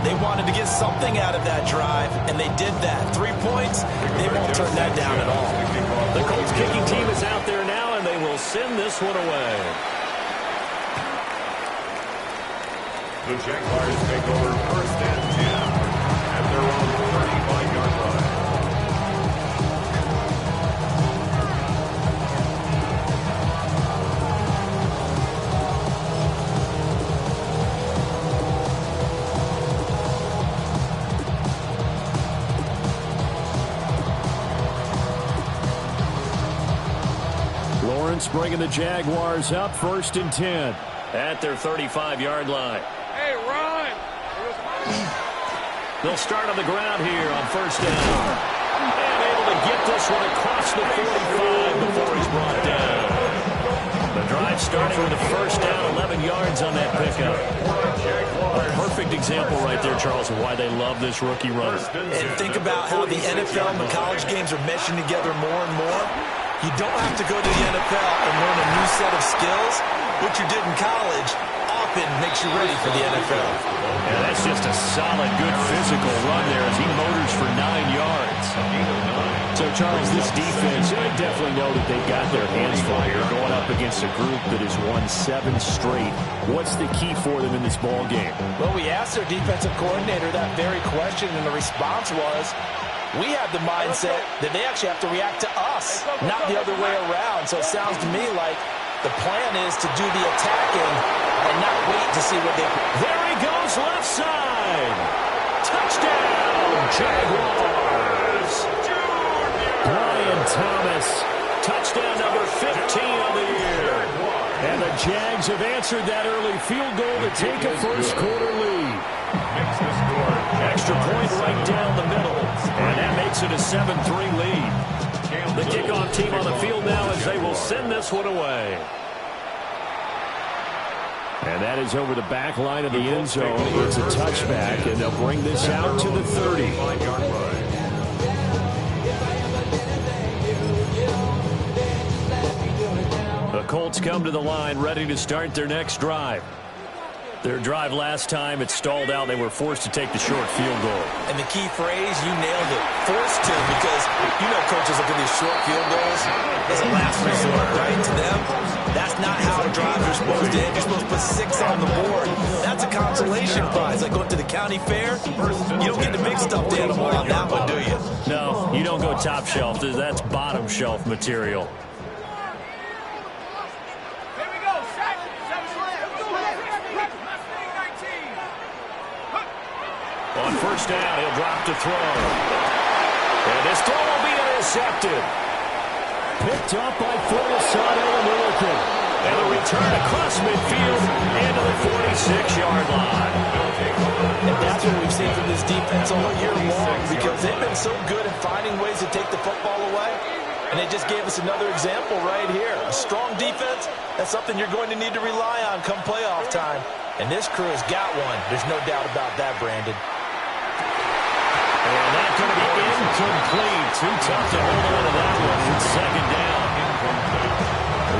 They wanted to get something out of that drive, and they did that. 3 points, they won't turn that down at all. The Colts kicking team is out there now, and they will send this one away. The Jaguars take over 1st and 10 at their own 35-yard line. Lawrence bringing the Jaguars up 1st and 10 at their 35-yard line. Hey, run! They'll start on the ground here on 1st down. And able to get this one across the 45 before he's brought down. The drive starting with a 1st down, 11 yards on that pickup. A perfect example right there, Charles, of why they love this rookie runner. And think about how the NFL and the college games are meshing together more and more. You don't have to go to the NFL and learn a new set of skills. What you did in college often makes you ready for the NFL. Yeah, that's just a solid, good physical run there as he motors for 9 yards. So, Charles, this defense, I definitely know that they've got their hands full here going up against a group that has won 7 straight. What's the key for them in this ball game? Well, we asked their defensive coordinator that very question, and the response was, we have the mindset that they actually have to react to us, not the other way around. So it sounds to me like the plan is to do the attacking and not wait to see what they... There he goes, left side. Touchdown, Jaguars. Brian Thomas, touchdown number 15 of the year. And the Jags have answered that early field goal to take a first-quarter lead. Extra point right down the middle. And that makes it a 7-3 lead. The kickoff team on the field now as they will send this one away. And that is over the back line of the end zone. It's a touchback, and they'll bring this out to the 30. The Colts come to the line ready to start their next drive. Their drive last time, it stalled out. They were forced to take the short field goal. And the key phrase, you nailed it, forced to, because you know coaches look at these short field goals as a last resort, right? To them, that's not how drives are supposed to end. You're supposed to put 6 on the board. That's a consolation prize. Like going to the county fair, you don't get the big stuffed animal on that one, do you? No, you don't go top shelf. That's bottom shelf material. On 1st down, he'll drop to throw. And this throw will be intercepted. Picked up by Fortisano and Milliken. And the return across midfield into the 46-yard line. And that's what we've seen from this defense all year long, because they've been so good at finding ways to take the football away. And they just gave us another example right here. A strong defense, that's something you're going to need to rely on come playoff time. And this crew has got one. There's no doubt about that, Brandon. And that's going to be incomplete. Too tough to hold on to that one. It's 2nd down.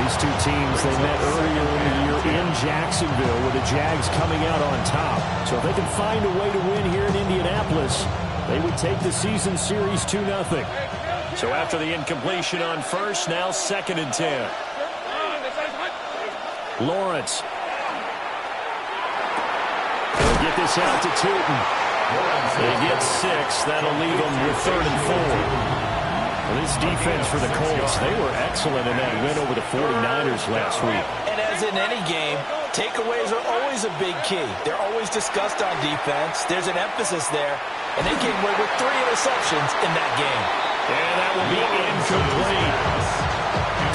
These two teams, they met earlier in the year in Jacksonville with the Jags coming out on top. So if they can find a way to win here in Indianapolis, they would take the season series 2-0. So after the incompletion on 1st, now 2nd and 10. Lawrence. They'll get this out to Tootin. They get 6. That'll leave them with 3rd and 4. Well, this defense for the Colts, they were excellent in that win over the 49ers last week. And as in any game, takeaways are always a big key. They're always discussed on defense. There's an emphasis there. And they came away with 3 interceptions in that game. And that will be incomplete.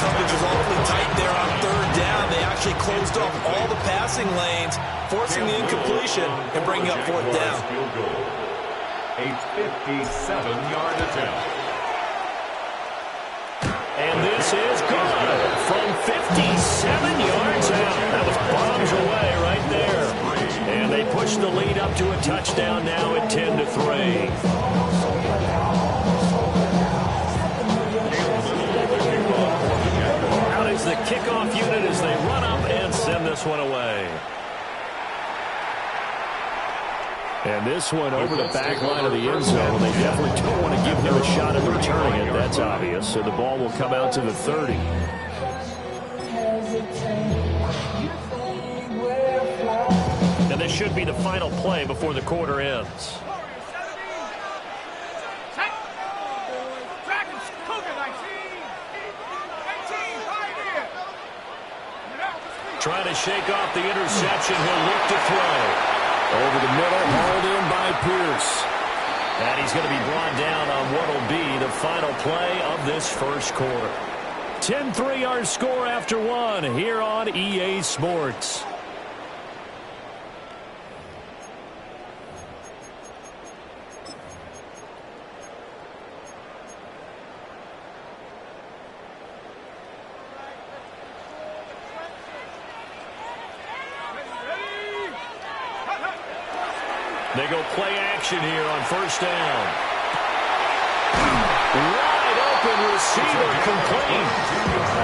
Coverage was awfully tight there on 3rd down. They actually closed off all the passing lanes, forcing the incompletion and bringing up 4th down. A 57-yard attempt. And this is good from 57 yards out. That was bombs away right there. And they push the lead up to a touchdown now at 10-3. Out is the kickoff unit as they run up and send this one away. And this one over the back line of the end zone. They definitely don't want to give him a shot at returning it. That's obvious. So the ball will come out to the 30. And this should be the final play before the quarter ends. Trying to shake off the interception. He'll look to throw. Over the middle, hauled in by Pierce. And he's going to be brought down on what will be the final play of this first quarter. 10-3 our score after one here on EA Sports. They go play action here on first down. Wide open receiver complete.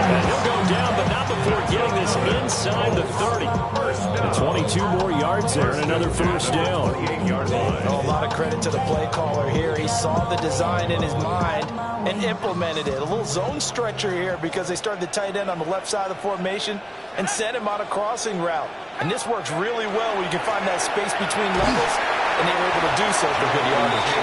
And he'll go down, but not before getting this inside the 30. And 22 more yards there and another first down. Oh, a lot of credit to the play caller here. He saw the design in his mind and implemented it. A little zone stretcher here because they started the tight end on the left side of the formation and sent him on a crossing route. And this works really well where you can find that space between levels, and they were able to do so for good yardage.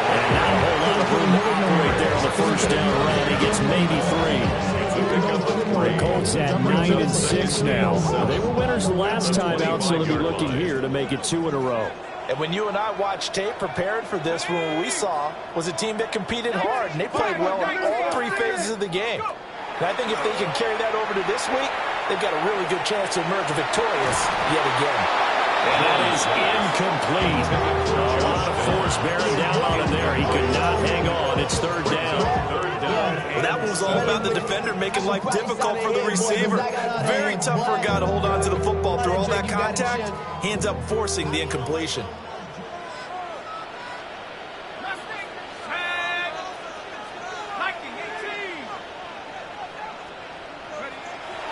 And not a whole lot of room to operate there on the first down run. He gets maybe 3. The Colts at 9-6 now. They were winners the last time out, so they'll be looking here to make it 2 in a row. And when you and I watched tape prepared for this, what we saw was a team that competed hard, and they played well in all 3 phases of the game. And I think if they can carry that over to this week, they've got a really good chance to emerge victorious yet again. And that is incomplete. A lot of force bearing down on him there. He could not hang on. It's third down. Well, that was all about the defender making life difficult for the receiver. Very tough for a guy to hold on to the football through all that contact. He ends up forcing the incompletion.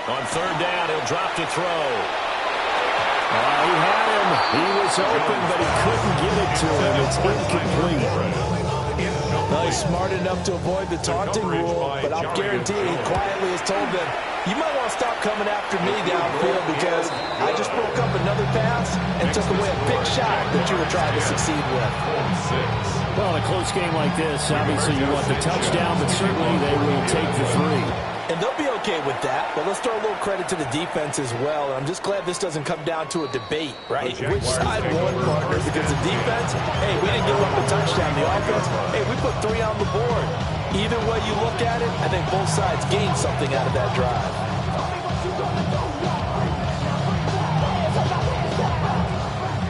On third down, he'll drop to throw. He had him. He was open, but he couldn't get it to him. It's incomplete. Well, he's smart enough to avoid the taunting rule, but I'll guarantee he quietly has told them, you might want to stop coming after me downfield because I just broke up another pass and took away a big shot that you were trying to succeed with. Well, in a close game like this, obviously you want the touchdown, but certainly they will take the 3. And they'll be okay with that, but let's throw a little credit to the defense as well. And I'm just glad this doesn't come down to a debate, right? Which side won, partner? Because the defense, hey, we didn't give up a touchdown. The offense, hey, we put 3 on the board. Either way you look at it, I think both sides gained something out of that drive.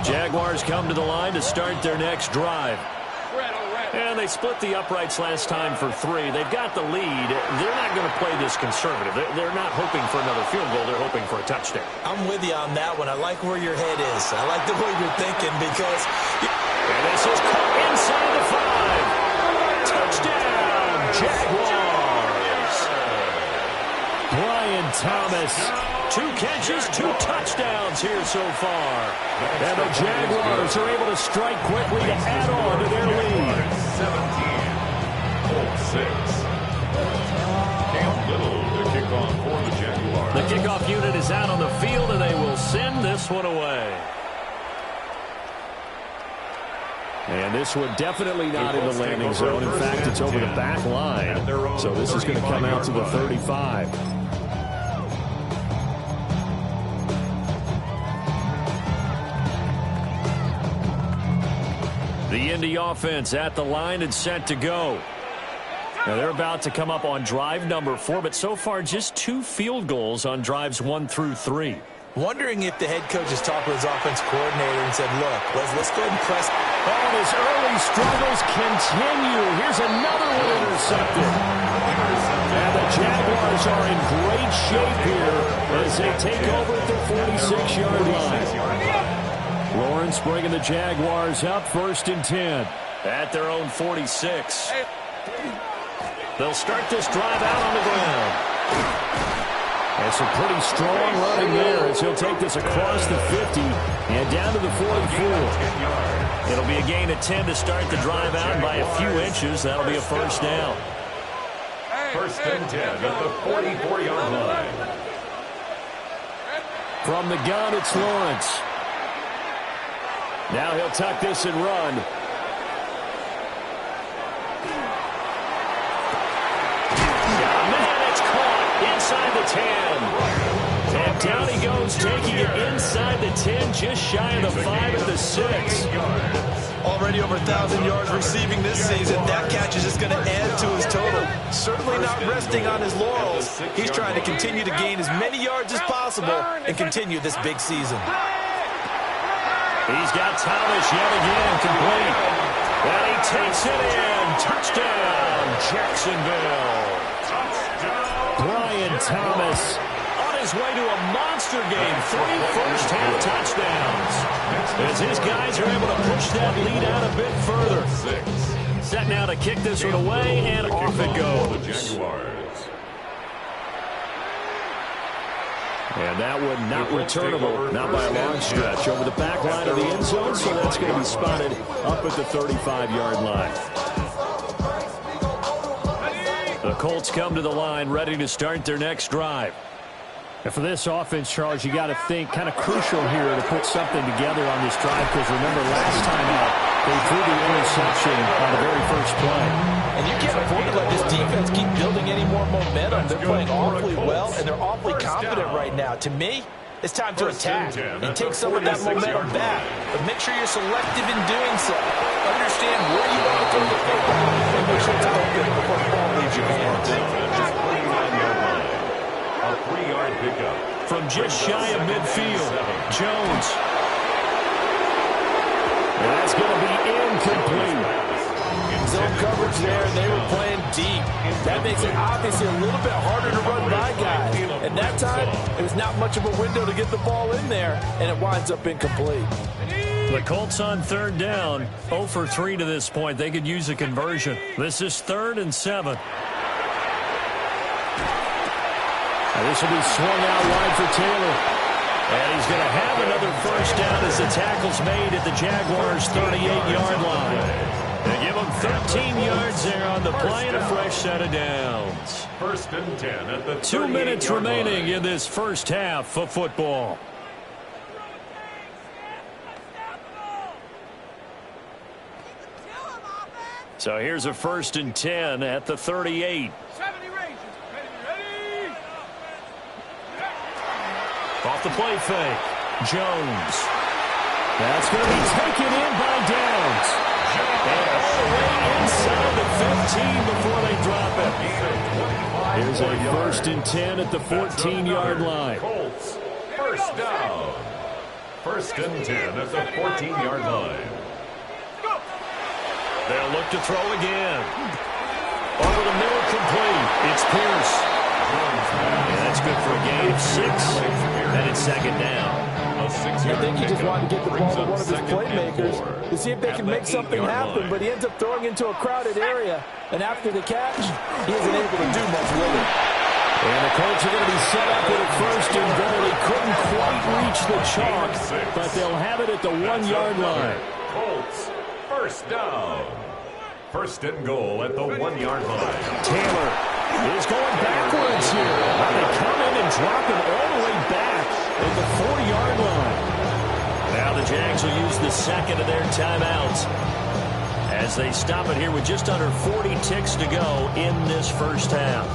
Jaguars come to the line to start their next drive. And they split the uprights last time for 3. They've got the lead. They're not going to play this conservative. They're not hoping for another field goal. They're hoping for a touchdown. I'm with you on that one. I like where your head is. I like the way you're thinking because... And this is caught inside the 5. Touchdown, Jaguars. Brian Thomas. 2 catches, 2 touchdowns here so far. And the Jaguars are able to strike quickly to add on to their lead. 17-6. Cam Little, the kickoff for the Jaguars. The kickoff unit is out on the field, and they will send this one away. And this one definitely not in the landing zone. In fact, it's over the back line. So this is going to come out to the 35. The Indy offense at the line and set to go. Now they're about to come up on drive number 4, but so far just 2 field goals on drives 1 through 3. Wondering if the head coach has talked with his offense coordinator and said, look, let's go ahead and press. Oh, his early struggles continue. Here's another one intercepted. And the Jaguars are in great shape here as they take over at the 46-yard line. Lawrence bringing the Jaguars up 1st and 10 at their own 46. They'll start this drive out on the ground. And some pretty strong running there as he'll take this across the 50 and down to the 44. It'll be a gain of 10 to start the drive out by a few inches. That'll be a first down. First and 10 at the 44-yard line. From the gun, it's Lawrence. Now he'll tuck this and run. Man, it's caught inside the 10. And down he goes, taking it inside the 10, just shy of the 5 at the 6. Already over 1,000 yards receiving this season. That catch is just going to add to his total. Certainly not resting on his laurels. He's trying to continue to gain as many yards as possible and continue this big season. He's got Thomas yet again complete. And he takes it in. Touchdown, Jacksonville. Brian Thomas on his way to a monster game. 3 first-half touchdowns. As his guys are able to push that lead out a bit further. Set now to kick this one away, and off it goes. And that one not returnable, not by a long stretch, over the back line of the end zone, so that's going to be spotted up at the 35-yard line. The Colts come to the line, ready to start their next drive. And for this offense, Charles, you got to think kind of crucial here to put something together on this drive, because remember last time out, they threw the interception on the very first play. And you can't afford to let this defense keep building any more momentum. They're playing awfully well, and they're awfully confident right now. To me, it's time to attack and take some of that momentum back. But make sure you're selective in doing so. Understand where you want to throw the football and make sure it's open before the ball leaves your hands. A 3-yard pickup. From just shy of midfield, Jones. And that's going to be incomplete. Zone coverage there, and they were playing deep. That makes it obviously a little bit harder to run by guys. And that time, it was not much of a window to get the ball in there, and it winds up incomplete. The Colts on third down, 0 for 3 to this point. They could use a conversion. This is 3rd and 7. And this will be swung out wide for Taylor. And he's going to have another first down as the tackle's made at the Jaguars' 38-yard line. They give him 13 yards there on the play and a fresh set of downs. First and 10 at the 2 minutes remaining in this first half of football. So here's a 1st and 10 at the 38. Off the play fake, Jones. That's going to be taken in by Downs. And all the way inside the 15 before they drop it. Here's a 1st and 10 at the 14-yard line. Colts, first down. 1st and 10 at the 14-yard line. They'll look to throw again. Over the middle, complete. It's Pierce. And that's good for a gain of 6. And it's 2nd down. I think he just wanted to get the ball to one of his playmakers to see if they can make something happen, but he ends up throwing into a crowded area. And after the catch, he isn't able to do much with it. And the Colts are going to be set up with a 1st and goal. They couldn't quite reach the chalk, but they'll have it at the 1-yard line. Colts, first down. 1st and goal at the 1-yard line. Taylor is going backwards here. They come in and drop him all the way back at the 4-yard line. Now the Jags will use the 2nd of their timeouts as they stop it here with just under 40 ticks to go in this first half.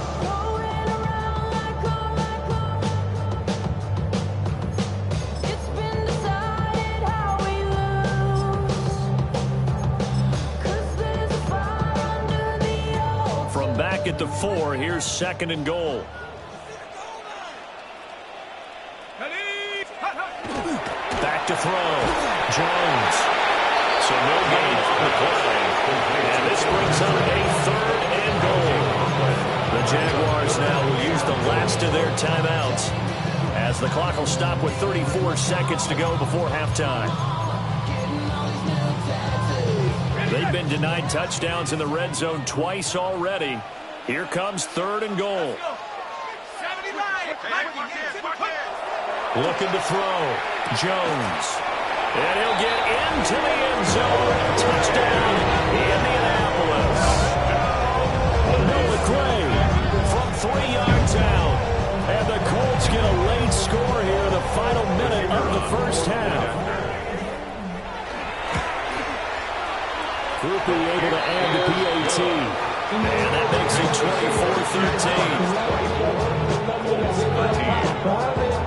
At the 4, here's 2nd and goal. Back to throw. Jones. So no gain on the play. And this brings up a 3rd and goal. The Jaguars now will use the last of their timeouts as the clock will stop with 34 seconds to go before halftime. They've been denied touchdowns in the red zone twice already. Here comes 3rd and goal. Looking to throw. Jones. And he'll get into the end zone Rupi able to add the PAT. And that makes it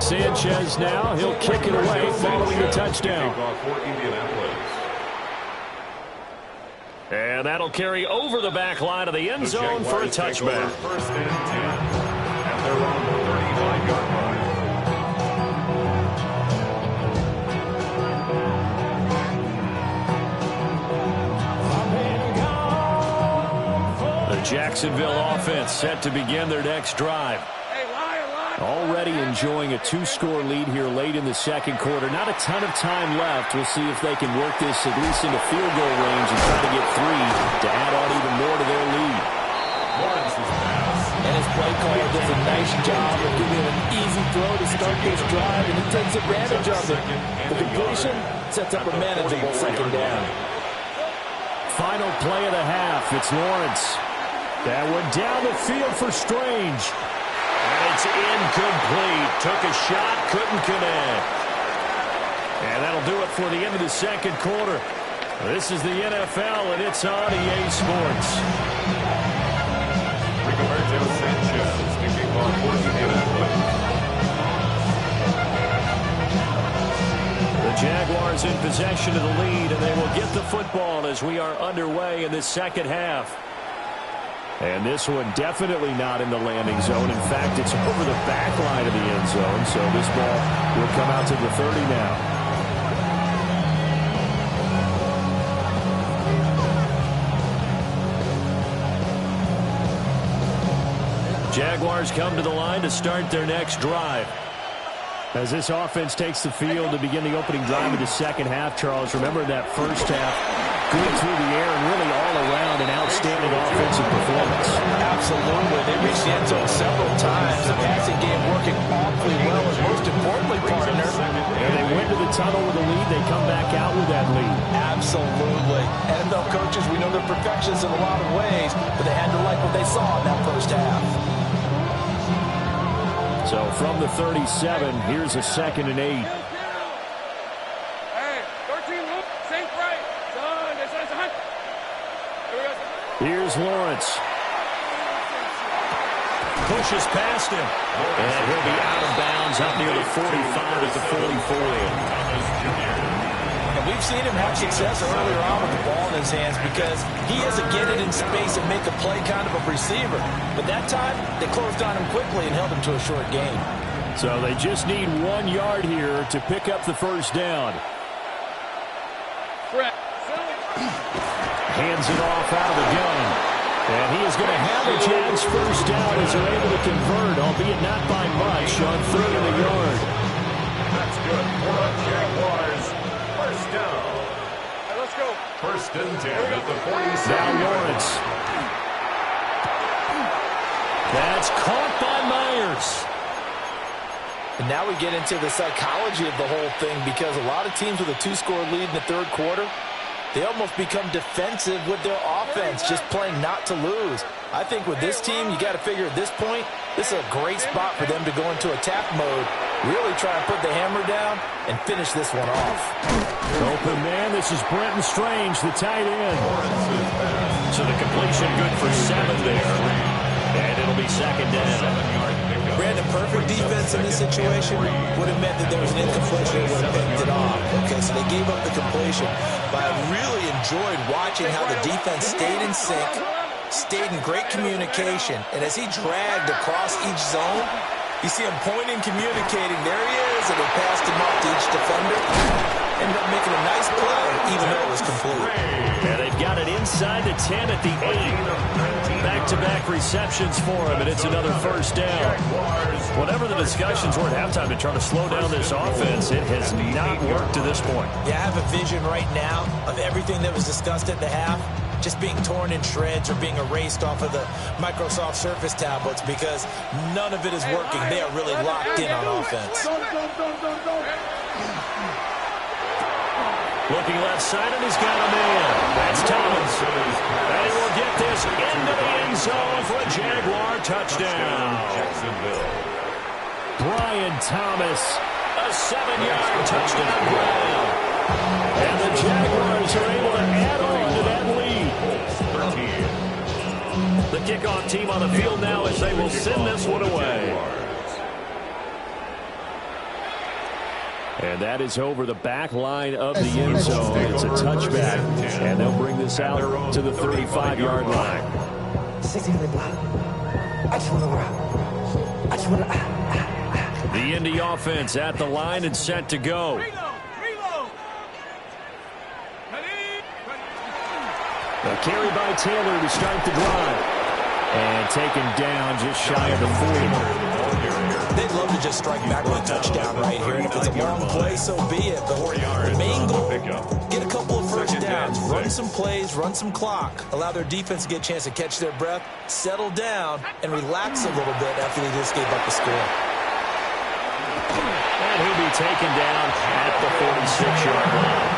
24-13. Sanchez now, he'll kick it away following the touchdown. And that'll carry over the back line of the end zone for a touchback. First and 10 at their own 35-yard line. The Jacksonville offense set to begin their next drive. Already enjoying a 2-score lead here late in the second quarter. Not a ton of time left. We'll see if they can work this at least into field goal range and try to get 3 to add on even more to their lead. And his play caller does a nice job of giving him an easy throw to start this drive, and he takes advantage of it. The completion sets up a manageable second down. Final play of the half. It's Lawrence. That went down the field for Strange. And it's incomplete. Took a shot, couldn't connect. And that'll do it for the end of the second quarter. This is the NFL, and it's on EA Sports. Rigoberto Sanchez, the kickoff for Indianapolis. The Jaguars in possession of the lead, and they will get the football as we are underway in this second half. And this one definitely not in the landing zone. In fact, it's over the back line of the end zone, so this ball will come out to the 30 now. Jaguars come to the line to start their next drive. As this offense takes the field to begin the opening drive of the second half, Charles, remember that first half, good through the air and really all around an outstanding offensive performance. Absolutely. They reached the end zone several times. The passing game working awfully well, and most importantly, partner. And they went to the tunnel with a lead. They come back out with that lead. Absolutely. NFL coaches, we know they're perfectionists in a lot of ways, but they had to like what they saw in that first half. So from the 37, here's a 2nd and 8. Here's Lawrence. Pushes past him. And he'll be out of bounds up near the 45 at the 44. And we've seen him have success earlier on with the ball in his hands because he has to get it in space and make a play kind of a receiver. But that time, they closed on him quickly and held him to a short gain. So they just need 1 yard here to pick up the first down. Hands it off out of the gun. And he is going to have a chance first down as they're able to convert, albeit not by much, on 3rd and a yard. That's good for the Jaguars. First down. Right, let's go. First and 10 at the 47. Now Lawrence. That's caught by Myers. And now we get into the psychology of the whole thing because a lot of teams with a 2-score lead in the third quarter, they almost become defensive with their offense, just playing not to lose. I think with this team, you got to figure at this point, this is a great spot for them to go into attack mode, really try and put the hammer down and finish this one off. Open man, this is Brenton Strange, the tight end. So the completion good for 7 there. And it'll be 2nd down. Brandon, perfect defense in this situation would have meant that there was an incompletion and would have picked it off. Okay, so they gave up the completion. But I really enjoyed watching how the defense stayed in sync, stayed in great communication, and as he dragged across each zone, you see him pointing, communicating. There he is, and they passed him off to each defender. Ended up making a nice play, even though it was complete. And they've got it inside the 10 at the 8. Back-to-back receptions for him, and it's another first down. Whatever the discussions were at halftime to try to slow down this offense, it has not worked to this point. Yeah, I have a vision right now of everything that was discussed at the half just being torn in shreds or being erased off of the Microsoft Surface tablets because none of it is working. They are really locked in on offense. Looking left side, and he's got a man. That's Thomas. And he will get this into the end zone for a Jaguar touchdown. Jacksonville. Brian Thomas, a 7-yard touchdown grab. And the Jaguars are able to add on to that lead. kickoff team on the field now as they will send this one away. And that is over the back line of the end zone. It's a touchback, and they'll bring this out to the 35-yard line. The Indy offense at the line and set to go. A carry by Taylor to start the drive. And taken down just shy of the 40. They'd love to just strike back with a touchdown right here. And if it's a long play, so be it. But the main goal, get a couple of first downs, run some plays, run some clock, allow their defense to get a chance to catch their breath, settle down, and relax a little bit after they just gave up the score. And he'll be taken down at the 46-yard line.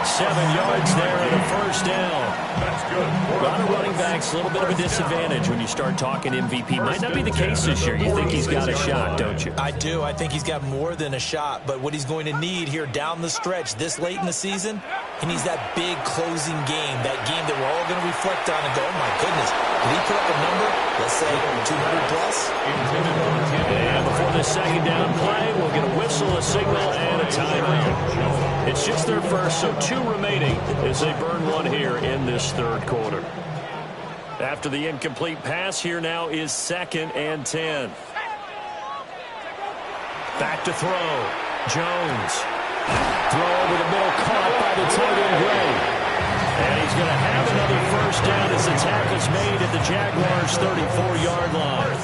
7 yards there and a first down. That's good. A lot of running backs, a little bit of a disadvantage when you start talking MVP. Might not be the case this year. You think he's got a shot, don't you? I do. I think he's got more than a shot. But what he's going to need here down the stretch this late in the season, he needs that big closing game, that game that we're all going to reflect on and go, oh, my goodness, did he put up a number, let's say 200 plus? And before the second down play, we'll get a whistle, a signal, and a timeout. It's just their first, so 2 remaining as they burn one here in this third quarter. After the incomplete pass, here now is 2nd and 10. Back to throw. Jones. Throw over the middle, caught by the tight end Gray. And he's going to have another first down as the tackle's made at the Jaguars' 34-yard line.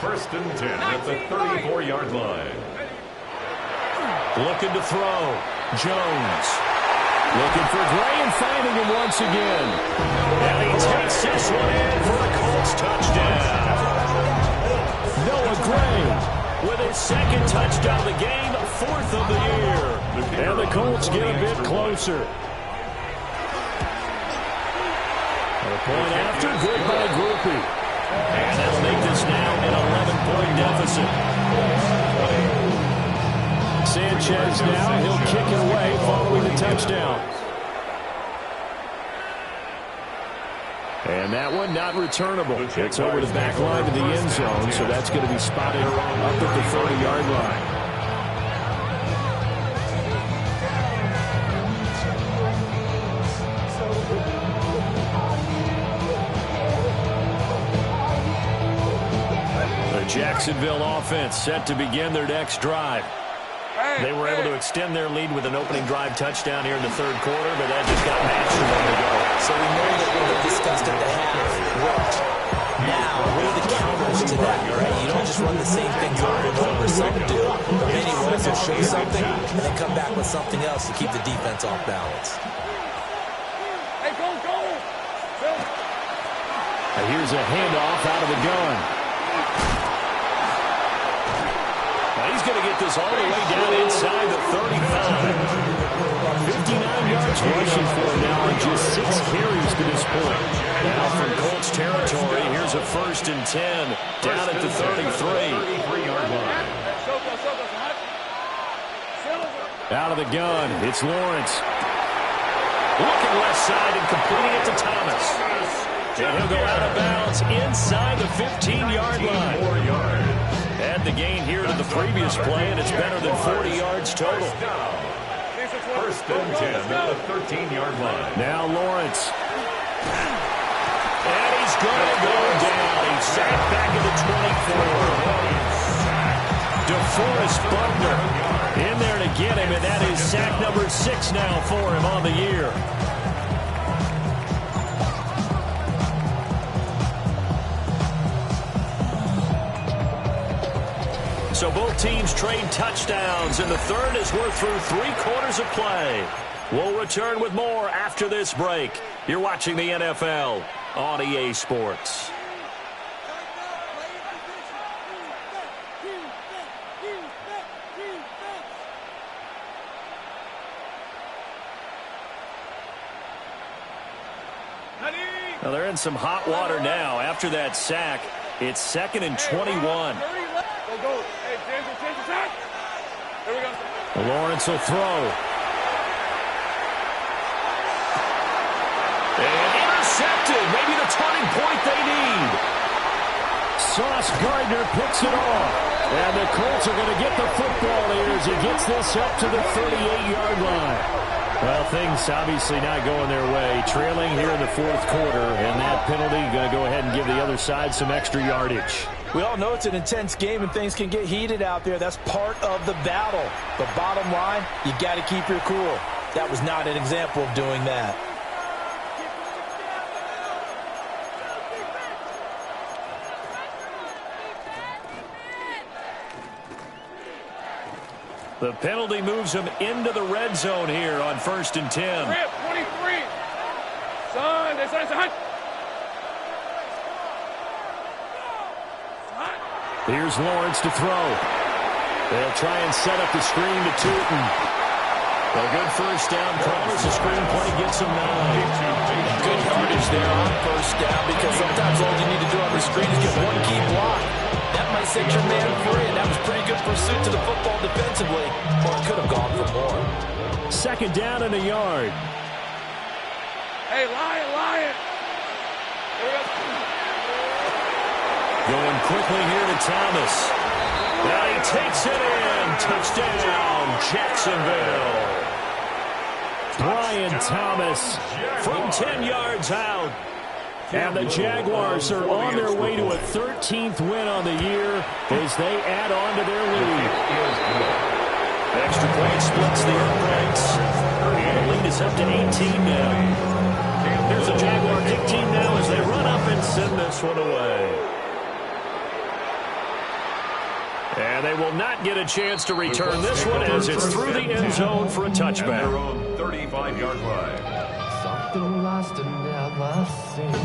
First and 10 at the 34-yard line. Looking to throw. Jones. Looking for Gray and finding him once again. And he takes this one in for a Colts touchdown. Noah Gray with his 2nd touchdown of the game, 4th of the year. And the Colts get a bit closer. A point after, good by Groupie. And that'll make this now an 11-point deficit. Sanchez now, he'll kick it away following the touchdown. And that one not returnable. It's over the back line of the end zone, so that's going to be spotted up at the 30-yard line. The Jacksonville offense set to begin their next drive. They were able to extend their lead with an opening drive touchdown here in the third quarter, but that just got matched a moment ago. So we know that what we discussed at the half worked. Now, what are the counters to that, right? You don't just run the same things over and over. Some do, but many will also show something and then come back with something else to keep the defense off balance. Here's a handoff out of the gun. He's going to get this all the way down inside the 35. 59 yards rushing for him now on just 6 carries to this point. Now from Colts territory, here's a 1st and 10 down at the 33-yard line. Out of the gun, it's Lawrence. Looking left side and completing it to Thomas. And he'll go out of bounds inside the 15-yard line. Add the gain here to the previous play, and it's better than 40 yards total. First and 10 at the 13-yard line. Now Lawrence. And he's going to go down. He's sacked back at the 24. DeForest Buckner in there to get him, and that is sack number 6 now for him on the year. So both teams trade touchdowns, and the third as we're through 3 quarters of play. We'll return with more after this break. You're watching the NFL on EA Sports. Now they're in some hot water now. After that sack, it's 2nd and 21. Lawrence will throw. And intercepted. Maybe turning point they need. Sauce Gardner picks it off. And the Colts are going to get the football here as he gets this up to the 38-yard line. Well, things obviously not going their way. Trailing here in the fourth quarter, and that penalty going to go ahead and give the other side some extra yardage. We all know it's an intense game and things can get heated out there. That's part of the battle. But bottom line, you got to keep your cool. That was not an example of doing that. The penalty moves him into the red zone here on 1st and 10. 23. Son, Here's Lawrence to throw. They'll try and set up the screen to Tootin. A good first down. Promise the screen play gets him 9. Good yardage there on first down because sometimes all you need to do on the screen is get one key block. That might set your man free, and that was pretty good pursuit to the football defensively, or it could have gone for more. 2nd down and a yard. Hey, Lion. Going quickly here to Thomas. And he takes it in. Touchdown, Jacksonville. Brian Thomas from 10 yards out. And the Jaguars are on their way to a 13th win on the year as they add on to their lead. Extra point splits the uprights. And the lead is up to 18 now. Here's the Jaguar kick team now as they run up and send this one away. And they will not get a chance to return this one as it's through the end zone for a touchback. Their own 35-yard line. Something lost and never seen.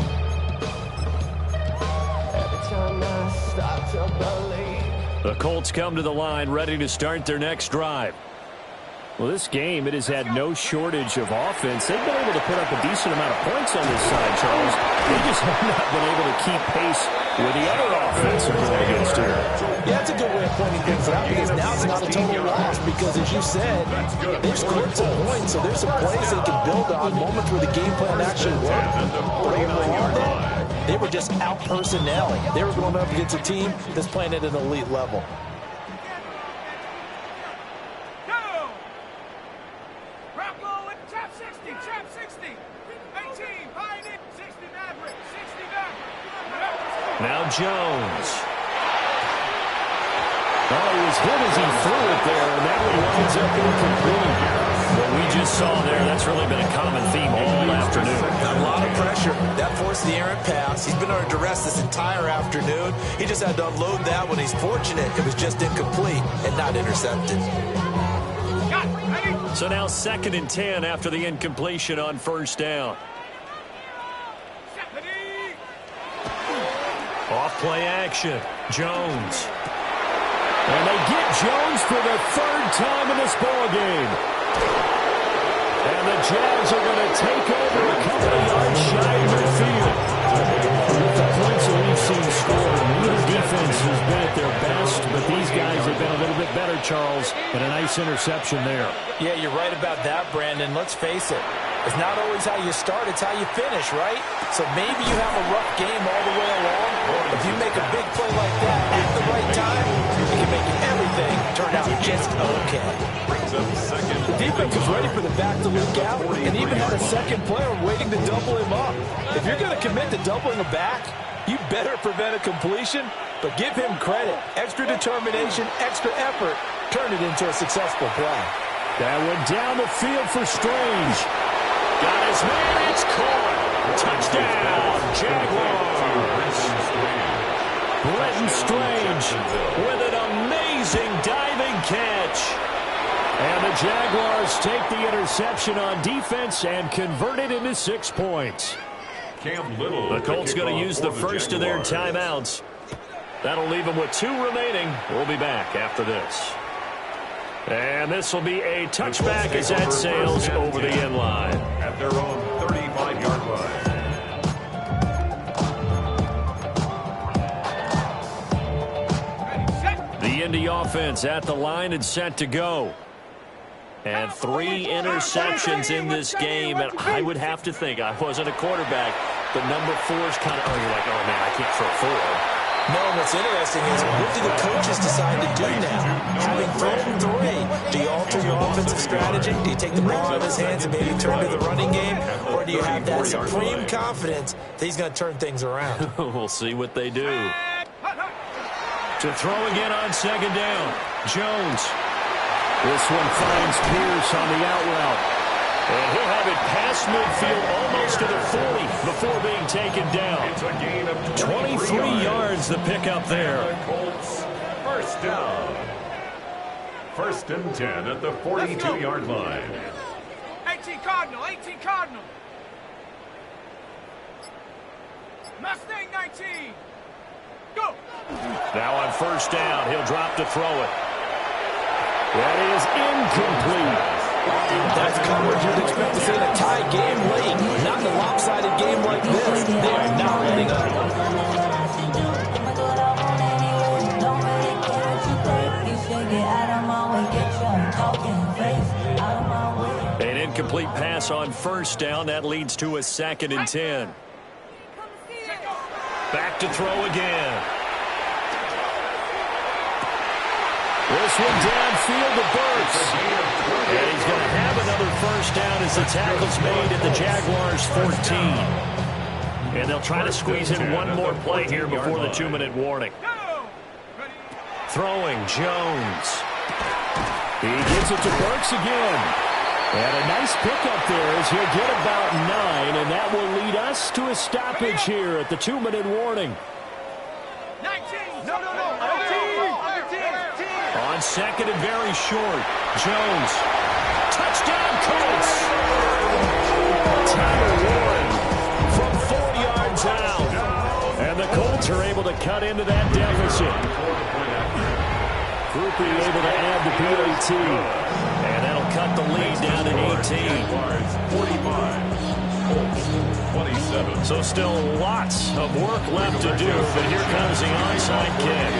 Every time I start to believe. The Colts come to the line ready to start their next drive. Well, this game, it has had no shortage of offense. They've been able to put up a decent amount of points on this side, Charles. They just have not been able to keep pace with the other offense they're going against here. Yeah, that's a good way of pointing things out because now it's not a total loss because, as you said, they've scored some points, so there's some plays they can build on, moments where the game plan actually worked. But overall, though, they were just out-personnel. They were going up against a team that's playing at an elite level. Now Jones. Oh, he was hit as he threw it there, and that one winds up incomplete. What we just saw there, that's really been a common theme all afternoon. A lot of pressure. That forced the errant pass. He's been under duress this entire afternoon. He just had to unload that one. He's fortunate it was just incomplete and not intercepted. So now 2nd and 10 after the incompletion on 1st down. Off play action. Jones. And they get Jones for the 3rd time in this ballgame. And the Jags are going to take over a couple of yards shy of midfield. With the points that we've seen scored, neither defense has been at their best, but these guys have been a little bit better, Charles, and a nice interception there. Yeah, you're right about that, Brandon. Let's face it. It's not always how you start, it's how you finish, right? So maybe you have a rough game all the way along. If you make a big play like that at the right time, it can make everything turn out just okay. The defense was ready for the back to leak out and even had a second player waiting to double him up. If you're going to commit to doubling a back, you better prevent a completion, but give him credit. Extra determination, extra effort, turn it into a successful play. That went down the field for Strange. Got his man, it's caught. Touchdown, Jaguars. Brenton Strange with an amazing diving catch. And the Jaguars take the interception on defense and convert it into 6 points. The Colts going to use the first of their timeouts. That'll leave them with 2 remaining. We'll be back after this. And this will be a touchback as that sails over the end line. At their own 35-yard line. The Indy offense at the line and set to go. And 3 interceptions in this game, and I would have to think, I wasn't a quarterback, but number 4's kind of, you're like, oh, man, I can't throw 4. No, what's interesting is what do the coaches decide to do now? Having thrown 3, do you alter your offensive strategy? Do you take the ball out of his hands and maybe turn to the running game? Or do you have that supreme confidence that he's going to turn things around? We'll see what they do. To throw again on second down. Jones. This one finds Pierce on the out route. And he'll have it past midfield almost to the 40 before being taken down. It's a gain of 23 yards the pickup there. Colts, first down. First and 10 at the 42-yard line. 18 Cardinal, 18 Cardinal. Mustang 19. Go. Now on first down, he'll drop to throw it. That is incomplete. That's coverage you'd expect to see in a tie game late. Not in a lopsided game like this. They are not letting up. An incomplete pass on first down. That leads to a 2nd and 10. Back to throw again. This one downfield to Burks. And he's going to have another first down as the tackle's made at the Jaguars' 14. And they'll try to squeeze in one more play here before the 2-minute warning. Throwing, Jones. He gives it to Burks again. And a nice pickup there as he'll get about 9, and that will lead us to a stoppage here at the 2-minute warning. 19. No. On second and very short, Jones. Touchdown, Colts. Tyler Warren from 4 yards out. And the Colts are able to cut into that deficit. Groupie able to add the PAT. And that'll cut the lead down to 18. 45. 27. So still lots of work left to do, but here comes the onside kick.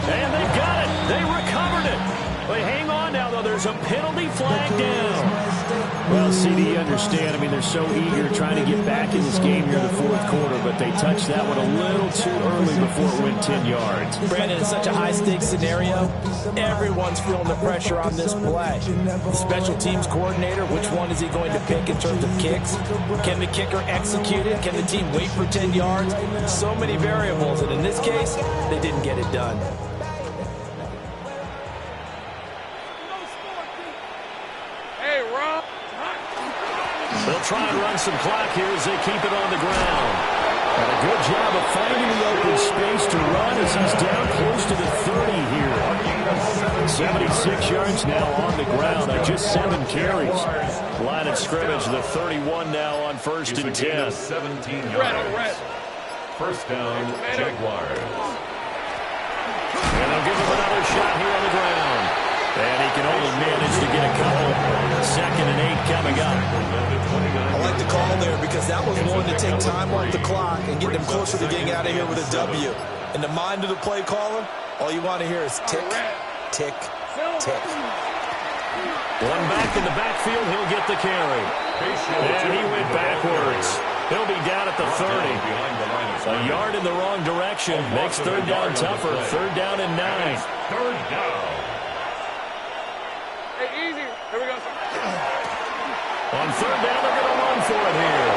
And they've got it. They recovered it. They hang on now, though. There's a penalty flag down. Well, CD, you understand. I mean, they're so eager trying to get back in this game here in the 4th quarter, but they touched that one a little too early before it went 10 yards. Brandon, it's such a high-stakes scenario. Everyone's feeling the pressure on this play. The special teams coordinator, which one is he going to pick in terms of kicks? Can the kicker execute it? Can the team wait for 10 yards? So many variables, and in this case, they didn't get it done. They'll try and run some clock here as they keep it on the ground. And a good job of finding the open space to run as he's down close to the 30 here. 76 yards now on the ground on just 7 carries. Line of scrimmage, the 31 now on first and 10. 17 yards. First down, Jaguars. And they'll give him another shot here on the ground. And he can only manage to get a couple. 2nd and 8 coming up. I like the call there because that was one to take time off the clock and get them closer to getting out of here with a W. In the mind of the play caller, all you want to hear is tick, tick, tick. One back in the backfield, he'll get the carry. And he went backwards. He'll be down at the 30. A yard in the wrong direction. Makes 3rd down tougher. 3rd down and 9. 3rd down. Hey, easy. Here we go. On 3rd down, they're going to run for it here.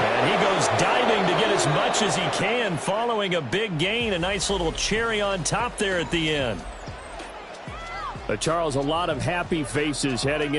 And he goes diving to get as much as he can following a big gain. A nice little cherry on top there at the end. Charles, a lot of happy faces heading in.